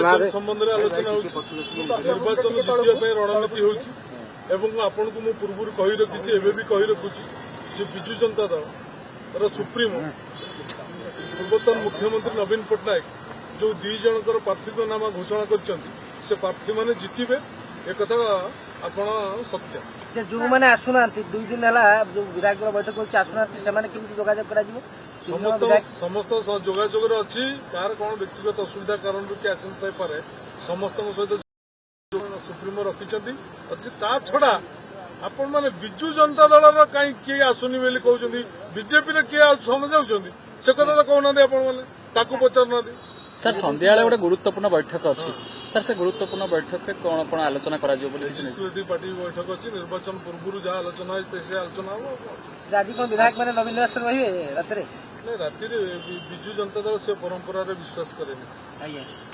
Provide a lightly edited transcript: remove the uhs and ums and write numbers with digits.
निर्वाचन संबंध में आलोचना हो निर्वाचन जीतिया रणनीति हो आपन को पूर्व कही रखी एवं भी कही रखुची विजु जनता दल सुप्रीमो पूर्वतन मुख्यमंत्री नवीन पट्टनायक जो दी जनकर प्रार्थी नाम घोषणा कर प्रार्थी मैंने जितबे एक आप सत्य जो मैंने आसुना 2 दिन है जो विधायक बैठक आसुना जोगाजोग कर समस्त जोगाजोग अच्छी कार कौन व्यक्तिगत असुविधा कारण किए आसी पारे समस्त सहित सुप्रीमो रखिंट अच्छी ता छड़ा आपण मैंने विजु जनता दल कहीं किए आसुनी बोली कहते बीजेपी किए समझ से कथा तो कहना आपने पचार सर संध्या गोटे गुरुत्वपूर्ण बैठक अच्छी सर से गुरुत्वपूर्ण बैठक में कौन कौन आलोचना लेजिस्लेटिव पार्टी बैठक अच्छी निर्वाचन पूर्व जहाँ आलोचना आलोचना हम आज कौन विधायक मैंने नवीन निवास रही रात राति विजु जनता दल से परंपरा विश्वास करेनि।